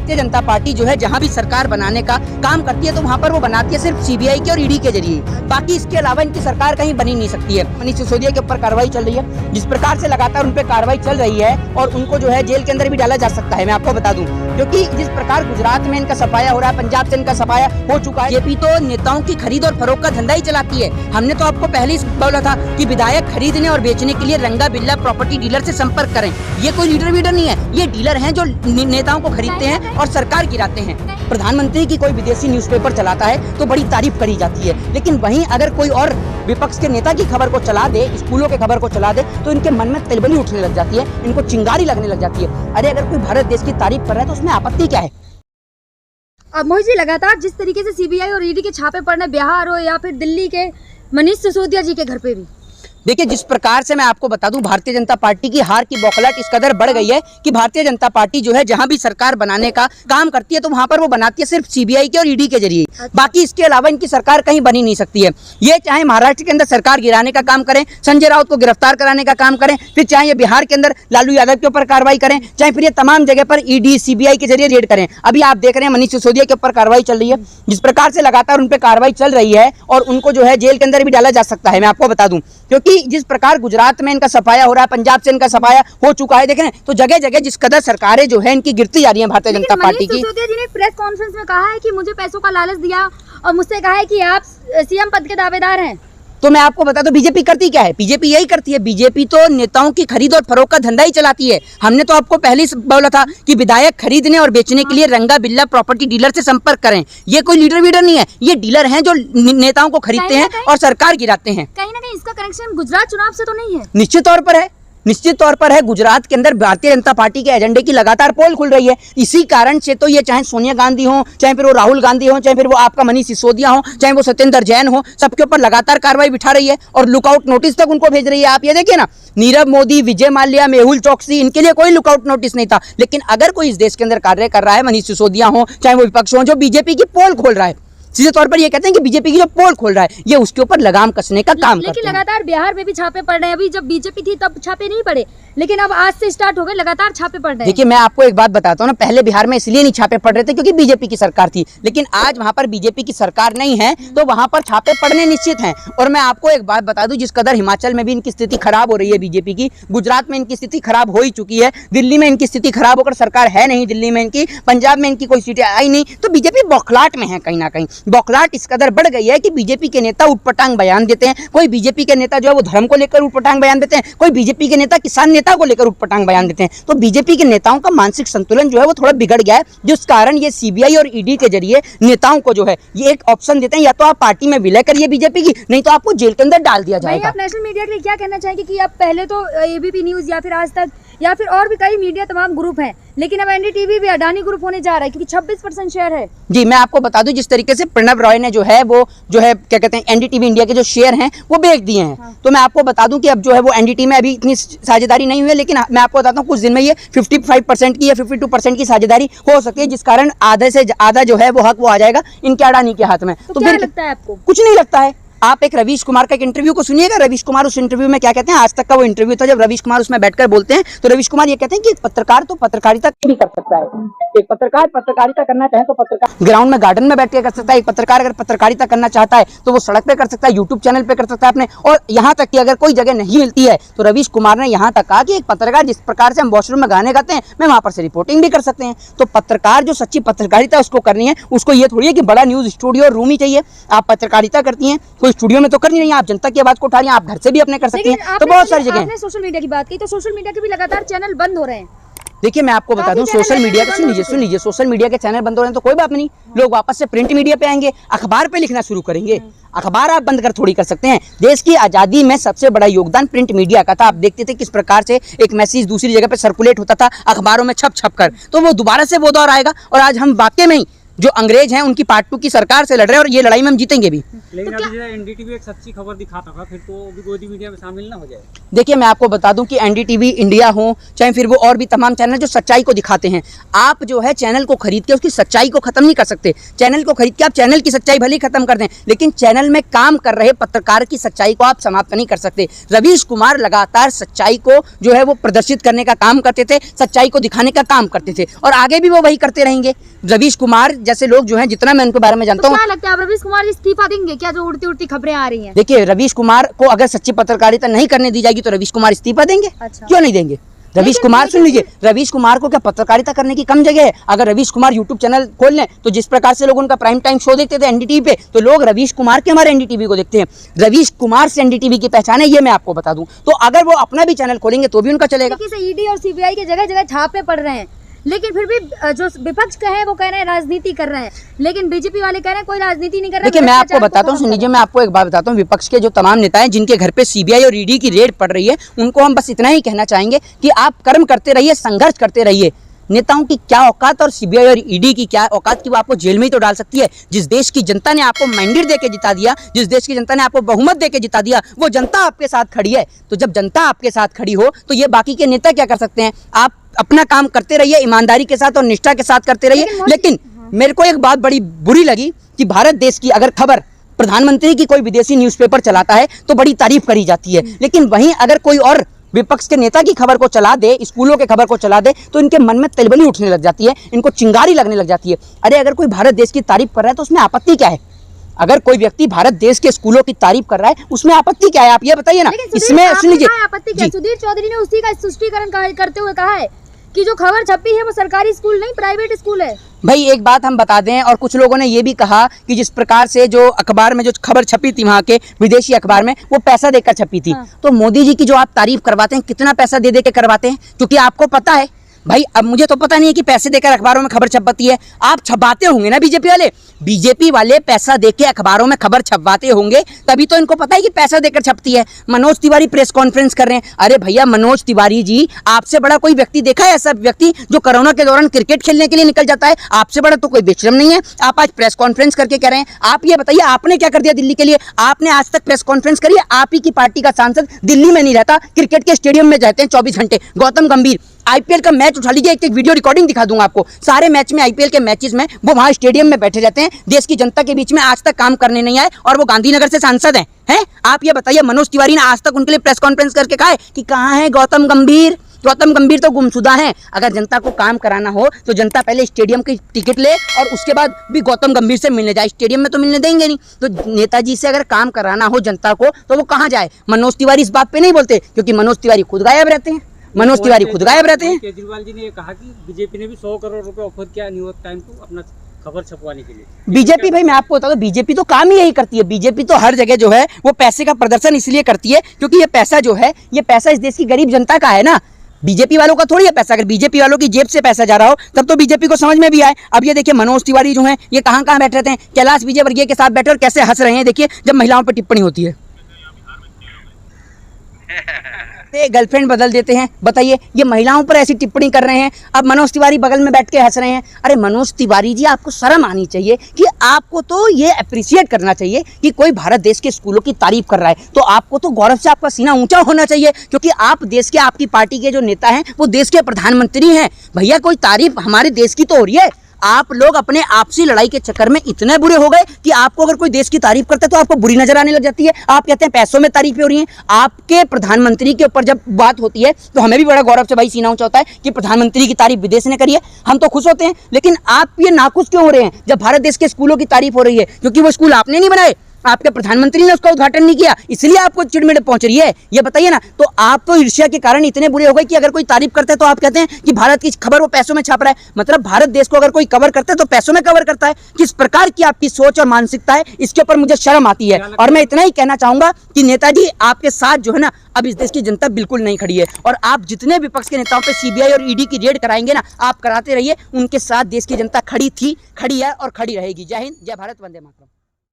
Bharatiya Janata party जो है जहां भी सरकार बनाने का काम करती है तो वहां पर वो बनाती है सिर्फ सीबीआई के और ईडी के जरिए। बाकी इसके अलावा इनकी सरकार कहीं बनी नहीं सकती है। मनीष सिसोदिया के ऊपर कार्रवाई चल रही है, जिस प्रकार से लगातार उन पर कार्रवाई चल रही है और उनको जो है जेल के अंदर भी डाला जा सकता है। मैं आपको बता दूं, क्योंकि जिस प्रकार गुजरात में इनका सफाया हो रहा है, पंजाब से इनका सफाया हो चुका है। बीजेपी तो नेताओं की खरीद और फरोख्त का धंधा ही चलाती है। हमने तो आपको पहले ही बोला था कि विधायक खरीदने और बेचने के लिए रंगा बिल्ला प्रॉपर्टी डीलर से संपर्क करें। ये कोई लीडर वीडर नहीं है, ये डीलर हैं जो नेताओं को खरीदते हैं और सरकार गिराते हैं। प्रधानमंत्री की कोई विदेशी न्यूज़पेपर चलाता है तो बड़ी तारीफ करी जाती है, लेकिन वहीं अगर कोई और विपक्ष के नेता की खबर को चला दे, स्कूलों के खबर को चला दे, तो इनके मन में तिलबली उठने लग जाती है, इनको चिंगारी लगने लग जाती है। अरे अगर कोई भारत देश की तारीफ कर रहा है तो उसमें आपत्ति क्या है? अब मोहित जी, लगातार जिस तरीके से सीबीआई और ईडी के छापे पड़ रहे, बिहार हो या फिर दिल्ली के मनीष सिसोदिया जी के घर पे भी, देखिए, जिस प्रकार से मैं आपको बता दूं, भारतीय जनता पार्टी की हार की बौखलाहट इस कदर बढ़ गई है कि भारतीय जनता पार्टी जो है जहां भी सरकार बनाने का काम करती है तो वहां पर वो बनाती है सिर्फ सीबीआई के और ईडी के जरिए। बाकी इसके अलावा इनकी सरकार कहीं बनी नहीं सकती है। ये चाहे महाराष्ट्र के अंदर सरकार गिराने का काम करें, संजय राउत को गिरफ्तार कराने का काम करें, फिर चाहे ये बिहार के अंदर लालू यादव के ऊपर कार्रवाई करें, चाहे फिर ये तमाम जगह पर ईडी सीबीआई के जरिए रेड करें। अभी आप देख रहे हैं मनीष सिसोदिया के ऊपर कार्रवाई चल रही है, जिस प्रकार से लगातार उन पर कार्रवाई चल रही है और उनको जो है जेल के अंदर भी डाला जा सकता है। मैं आपको बता दूं, क्योंकि जिस प्रकार गुजरात में इनका सफाया हो रहा है, पंजाब से इनका सफाया हो चुका है। देख रहे हैं तो जगह जगह जिस कदर सरकारें जो है इनकी गिरती जा रही है भारतीय जनता पार्टी की। सिसोदिया जी ने प्रेस कॉन्फ्रेंस में कहा है कि मुझे पैसों का लालच दिया और मुझसे कहा है कि आप सीएम पद के दावेदार हैं। तो मैं आपको बता दूं, बीजेपी करती क्या है? बीजेपी यही करती है। बीजेपी तो नेताओं की खरीद और फरोख्त का धंधा ही चलाती है। हमने तो आपको पहले ही बोला था कि विधायक खरीदने और बेचने के लिए रंगा बिल्ला प्रॉपर्टी डीलर से संपर्क करें। ये कोई लीडर वीडर नहीं है, ये डीलर हैं जो नेताओं को खरीदते हैं और सरकार गिराते हैं। कहीं ना कहीं इसका कनेक्शन गुजरात चुनाव से तो नहीं है? निश्चित तौर पर है, निश्चित तौर पर है। गुजरात के अंदर भारतीय जनता पार्टी के एजेंडे की लगातार पोल खुल रही है। इसी कारण से तो ये चाहे सोनिया गांधी हो, चाहे फिर वो राहुल गांधी हो, चाहे फिर वो आपका मनीष सिसोदिया हो, चाहे वो सत्येंद्र जैन हो, सबके ऊपर लगातार कार्रवाई बिठा रही है और लुकआउट नोटिस तक उनको भेज रही है। आप ये देखिए ना, नीरव मोदी, विजय माल्या, मेहुल चौकसी, इनके लिए कोई लुकआउट नोटिस नहीं था। लेकिन अगर कोई इस देश के अंदर कार्य कर रहा है, मनीष सिसोदिया हो, चाहे वो विपक्ष हो, जो बीजेपी की पोल खोल रहा है, सीधे तौर पर ये कहते हैं कि बीजेपी की जो पोल खोल रहा है, ये उसके ऊपर लगाम कसने का काम करते हैं। लेकिन लगातार बिहार में भी छापे पड़ रहे हैं। अभी जब बीजेपी थी तब छापे नहीं पड़े, लेकिन अब आज से स्टार्ट हो गए, लगातार छापे पड़ रहे हैं। देखिए, मैं आपको एक बात बताता हूँ ना, पहले बिहार में इसलिए नहीं छापे पड़ रहे थे क्योंकि बीजेपी की सरकार थी, लेकिन आज वहां पर बीजेपी की सरकार नहीं है तो वहां पर छापे पड़ने निश्चित हैं। और मैं आपको एक बात बता दूं, जिस कदर हिमाचल में भी इनकी स्थिति खराब हो रही है बीजेपी की, गुजरात में इनकी स्थिति खराब हो ही चुकी है, दिल्ली में इनकी स्थिति खराब होकर सरकार है नहीं दिल्ली में इनकी, पंजाब में इनकी कोई सीटें आई नहीं, तो बीजेपी बौखलाहट में है। कहीं ना कहीं बौखलाहट इस कदर बढ़ गई है कि बीजेपी के नेता उटपटांग बयान देते हैं। कोई बीजेपी के नेता जो है वो धर्म को लेकर उटपटांग बयान देते हैं, कोई बीजेपी के नेता किसान नेता को लेकर उटपटांग बयान देते हैं। तो बीजेपी के नेताओं का मानसिक संतुलन जो है वो थोड़ा बिगड़ गया है, जिस कारण ये सीबीआई और ईडी के जरिए नेताओं को जो है ये एक ऑप्शन देते हैं, या तो आप पार्टी में विलय करिए बीजेपी की, नहीं तो आपको जेल के अंदर डाल दिया जाएगा। आप नेशनल मीडिया के लिए क्या कहना चाहेंगे कि अब पहले तो एबीपी न्यूज या फिर आज तक या फिर और भी कई मीडिया तमाम ग्रुप हैं, लेकिन अब एनडीटीवी भी अडानी ग्रुप होने जा रहा है क्योंकि 26% शेयर है। जी, मैं आपको बता दूं, जिस तरीके से प्रणव रॉय ने जो है क्या कहते हैं एनडीटीवी इंडिया के जो शेयर हैं वो बेच दिए हैं। हाँ। तो मैं आपको बता दूं कि अब जो है वो एनडीटीवी में अभी इतनी साझेदारी नहीं हुई है, लेकिन मैं आपको बताता हूँ कुछ दिन में ये 55% की या 52% की साझेदारी हो सकती है, जिस कारण आधे से आधा जो है वो हक वो आ जाएगा इनके अडानी के हाथ में। तो क्या लगता है आपको? कुछ नहीं लगता है। आप एक रवीश कुमार का एक इंटरव्यू को सुनिएगा। रवीश कुमार उस इंटरव्यू में क्या कहते हैं, आज तक का वो इंटरव्यू था जब रवीश कुमार उसमें बैठकर बोलते हैं, तो रवीश कुमार ये कहते हैं कि एक पत्रकार तो पत्रकारिता भी कर सकता है। एक पत्रकार पत्रकारिता करना चाहे तो पत्रकार ग्राउंड में गार्डन में बैठ के कर सकता है। एक पत्रकार अगर पत्रकारिता करना चाहता है तो वो सड़क पे कर सकता है, यूट्यूब चैनल पे कर सकता है अपने। और यहाँ तक कि अगर कोई जगह नहीं मिलती है तो रवीश कुमार ने यहाँ तक कहा कि एक पत्रकार जिस प्रकार से हम वॉशरूम में गाने गाते हैं, मैं वहाँ पर से रिपोर्टिंग भी कर सकते हैं। तो पत्रकार जो सच्ची पत्रकारिता उसको करनी है, उसको ये थोड़ी है कि बड़ा न्यूज स्टूडियो रूम ही चाहिए। आप पत्रकारिता करती हैं, कोई स्टूडियो में तो करनी नहीं, आप जनता की आवाज को उठा रही हैं, आप घर से भी अपने कर सकती हैं। तो बहुत सारी जगह। आपने सोशल मीडिया की बात की, तो सोशल मीडिया के भी लगातार चैनल बंद हो रहे हैं। देखिए, मैं आपको बता दूं, सोशल मीडिया के सुन लीजिए सोशल मीडिया के चैनल बंद हो रहे हैं तो कोई बात नहीं, लोग वापस से प्रिंट मीडिया पे आएंगे, अखबार पे लिखना शुरू करेंगे। अखबार आप बंद कर थोड़ी कर सकते हैं। देश की आजादी में सबसे बड़ा योगदान प्रिंट मीडिया का था। आप देखते थे किस प्रकार से एक मैसेज दूसरी जगह पे सर्कुलेट होता था अखबारों में छप कर, तो वो दोबारा से वो दौर आएगा। और आज हम वाकई में जो अंग्रेज हैं उनकी पार्ट 2 की सरकार से लड़ रहे हैं और ये लड़ाई में हम जीतेंगे भी। लेकिन अभी जैसे एनडीटीवी एक सच्ची खबर दिखाता था, फिर तो भी गोदी मीडिया में शामिल ना हो जाए। देखिए मैं आपको बता दूं कि एनडीटीवी इंडिया हो चाहे फिर वो और भी तमाम चैनल जो सच्चाई को दिखाते हैं, आप जो है चैनल को खरीद के उसकी सच्चाई को खत्म नहीं कर सकते। चैनल को खरीद के आप चैनल की सच्चाई भले ही खत्म कर दें, लेकिन चैनल में काम कर रहे पत्रकार की सच्चाई को आप समाप्त नहीं कर सकते। रवीश कुमार लगातार सच्चाई को जो है वो प्रदर्शित करने का काम करते थे, सच्चाई को दिखाने का काम करते थे और आगे भी वो वही करते रहेंगे। रवीश कुमार जैसे लोग जो हैं, जितना मैं उनके बारे में जानता हूँ, क्या लगता है आप रवीश कुमार इस्तीफा देंगे क्या, जो उड़ती उड़ती खबरें आ रही हैं? देखिए रवीश कुमार को अगर सच्ची पत्रकारिता नहीं करने दी जाएगी तो रवीश कुमार इस्तीफा देंगे? अच्छा। क्यों नहीं देंगे? रवीश कुमार सुन लीजिए, रवीश कुमार को क्या पत्रकारिता करने की कम जगह है? अगर रवीश कुमार यूट्यूब चैनल खोल लें तो जिस प्रकार से लोग उनका प्राइम टाइम शो देखते थे एनडीटीवी पे, तो लोग रवीश कुमार के हमारे एनडीटीवी को देखते हैं। रवीश कुमार से एनडीटीवी की पहचान है, ये मैं आपको बता दूं। तो अगर वो अपना भी चैनल खोलेंगे तो भी उनका चलेगा। ईडी और सीबीआई के जगह जगह छापे पड़ रहे हैं, लेकिन फिर भी जो विपक्ष का है वो कह रहे हैं राजनीति कर रहे हैं, लेकिन बीजेपी वाले कह रहे हैं कोई राजनीति नहीं कर रहे। देखिए मैं आपको बताता हूँ, सुन लीजिए, मैं आपको एक बात बताता हूँ, विपक्ष के जो तमाम नेता हैं जिनके घर पे सीबीआई और ईडी की रेड पड़ रही है, उनको हम बस इतना ही कहना चाहेंगे कि आप कर्म करते रहिए, संघर्ष करते रहिए। नेताओं की क्या औकात और सीबीआई और ईडी की क्या औकात कि वो आपको जेल में ही तो डाल सकती है। जिस देश की जनता ने आपको मैंडेट देके जिता दिया, जिस देश की जनता ने आपको बहुमत देके जिता दिया, वो जनता आपके साथ खड़ी है। तो जब जनता आपके साथ खड़ी हो तो ये बाकी के नेता क्या कर सकते हैं? आप अपना काम करते रहिए, ईमानदारी के साथ और निष्ठा के साथ करते रहिए। लेकिन मेरे को एक बात बड़ी बुरी लगी कि भारत देश की अगर खबर प्रधानमंत्री की कोई विदेशी न्यूज़पेपर चलाता है तो बड़ी तारीफ करी जाती है, लेकिन वहीं अगर कोई और विपक्ष के नेता की खबर को चला दे, स्कूलों के खबर को चला दे, तो इनके मन में तिलबली उठने लग जाती है, इनको चिंगारी लगने लग जाती है। अरे अगर कोई भारत देश की तारीफ कर रहा है तो उसमें आपत्ति क्या है? अगर कोई व्यक्ति भारत देश के स्कूलों की तारीफ कर रहा है उसमें आपत्ति क्या है? आप ये बताइए ना। इसमें सुन लीजिए, आपत्ति क्या? सुधीर चौधरी ने उसी का स्पष्टीकरण करते हुए कहा है कि जो खबर छपी है वो सरकारी स्कूल नहीं प्राइवेट स्कूल है। भाई एक बात हम बता दें, और कुछ लोगों ने ये भी कहा कि जिस प्रकार से जो अखबार में जो खबर छपी थी वहाँ के विदेशी अखबार में, वो पैसा देकर छपी थी। तो मोदी जी की जो आप तारीफ करवाते हैं, कितना पैसा दे के करवाते हैं? क्योंकि आपको पता है भाई, अब मुझे तो पता नहीं है कि पैसे देकर अखबारों में खबर छपवाती है। आप छपवाते होंगे ना बीजेपी वाले, बीजेपी वाले पैसा देके अखबारों में खबर छपवाते होंगे, तभी तो इनको पता है कि पैसा देकर छपती है। मनोज तिवारी प्रेस कॉन्फ्रेंस कर रहे हैं। अरे भैया मनोज तिवारी जी, आपसे बड़ा कोई व्यक्ति देखा है ऐसा व्यक्ति जो कोरोना के दौरान क्रिकेट खेलने के लिए निकल जाता है? आपसे बड़ा तो कोई बेशरम नहीं है। आप आज प्रेस कॉन्फ्रेंस करके कह रहे हैं। आप ये बताइए आपने क्या कर दिया दिल्ली के लिए? आपने आज तक प्रेस कॉन्फ्रेंस करी? आप ही की पार्टी का सांसद दिल्ली में नहीं रहता, क्रिकेट के स्टेडियम में रहते हैं 24 घंटे। गौतम गंभीर आईपीएल का मैच उठा लीजिए, एक वीडियो रिकॉर्डिंग दिखा दूंगा आपको। सारे मैच में, आईपीएल के मैचेस में वो वहां स्टेडियम में बैठे रहते हैं, देश की जनता के बीच में आज तक काम करने नहीं आए, और वो गांधीनगर से सांसद हैं। आप ये बताइए, मनोज तिवारी ने आज तक उनके लिए प्रेस कॉन्फ्रेंस करके कहा है कि कहाँ है गौतम गंभीर? गौतम गंभीर तो गुमशुदा हैं। अगर जनता को काम कराना हो तो जनता पहले स्टेडियम की टिकट ले और उसके बाद भी गौतम गंभीर से मिलने जाए। स्टेडियम में तो मिलने देंगे नहीं। तो नेताजी से अगर काम कराना हो जनता को तो वो कहाँ जाए? मनोज तिवारी इस बात पे नहीं बोलते क्योंकि मनोज तिवारी खुद गायब रहते हैं। मनोज तिवारी खुद गायब रहते हैं। केजरीवाल जी ने ये कहा कि बीजेपी ने भी 100 करोड़ रुपए ऑफर किया न्यूयॉर्क टाइम को अपना खबर छपवाने के लिए। बीजेपी, भाई मैं आपको बता दूं, बीजेपी तो काम ही यही करती है। बीजेपी तो हर जगह जो है वो पैसे का प्रदर्शन इसलिए करती है क्योंकि ये पैसा जो है, ये पैसा इस देश की गरीब जनता का है ना। बीजेपी वालों का थोड़ी है पैसा। अगर बीजेपी वालों की जेब से पैसा जा रहा हो तब तो बीजेपी को समझ में भी आए। अब ये देखिए मनोज तिवारी जो हैं ये कहाँ बैठ रहते हैं? कैलाश विजयवर्गीय के साथ बैठे और कैसे हंस रहे हैं। देखिए जब महिलाओं पर टिप्पणी होती है, गर्लफ्रेंड बदल देते हैं। बताइए, ये महिलाओं पर ऐसी टिप्पणी कर रहे हैं। अब मनोज तिवारी बगल में बैठ के हंस रहे हैं। अरे मनोज तिवारी जी, आपको शर्म आनी चाहिए कि आपको तो ये अप्रिशिएट करना चाहिए कि कोई भारत देश के स्कूलों की तारीफ कर रहा है तो आपको तो गौरव से आपका सीना ऊंचा होना चाहिए, क्योंकि आप देश के, आपकी पार्टी के जो नेता हैं वो देश के प्रधानमंत्री हैं। भैया कोई तारीफ हमारे देश की तो हो रही है। आप लोग अपने आपसी लड़ाई के चक्कर में इतने बुरे हो गए कि आपको अगर कोई देश की तारीफ करता है तो आपको बुरी नजर आने लग जाती है। आप कहते हैं पैसों में तारीफें हो रही हैं। आपके प्रधानमंत्री के ऊपर जब बात होती है तो हमें भी बड़ा गौरव से भाई सीना ऊंचा होता है कि प्रधानमंत्री की तारीफ विदेश ने करी है, हम तो खुश होते हैं। लेकिन आप ये नाखुश क्यों हो रहे हैं जब भारत देश के स्कूलों की तारीफ हो रही है? क्योंकि वो स्कूल आपने नहीं बनाए, आपके प्रधानमंत्री ने उसका उद्घाटन नहीं किया, इसलिए आपको चिड़मिड़ पहुंच रही है। ये बताइए ना। तो आप तो ईर्ष्या के कारण इतने बुरे हो गए कि अगर कोई तारीफ करता है तो आप कहते हैं कि भारत की खबर वो पैसों में छाप रहा है। मतलब भारत देश को अगर कोई कवर करता है तो पैसों में कवर करता है। किस प्रकार की आपकी सोच और मानसिकता है, इसके ऊपर मुझे शर्म आती है। और मैं इतना ही कहना चाहूंगा कि नेताजी आपके साथ जो है ना, अब इस देश की जनता बिल्कुल नहीं खड़ी है। और आप जितने विपक्ष के नेताओं पर सीबीआई और ईडी की रेड कराएंगे ना, आप कराते रहिए। उनके साथ देश की जनता खड़ी थी, खड़ी है और खड़ी रहेगी। जय हिंद, जय भारत, वंदे मातरम।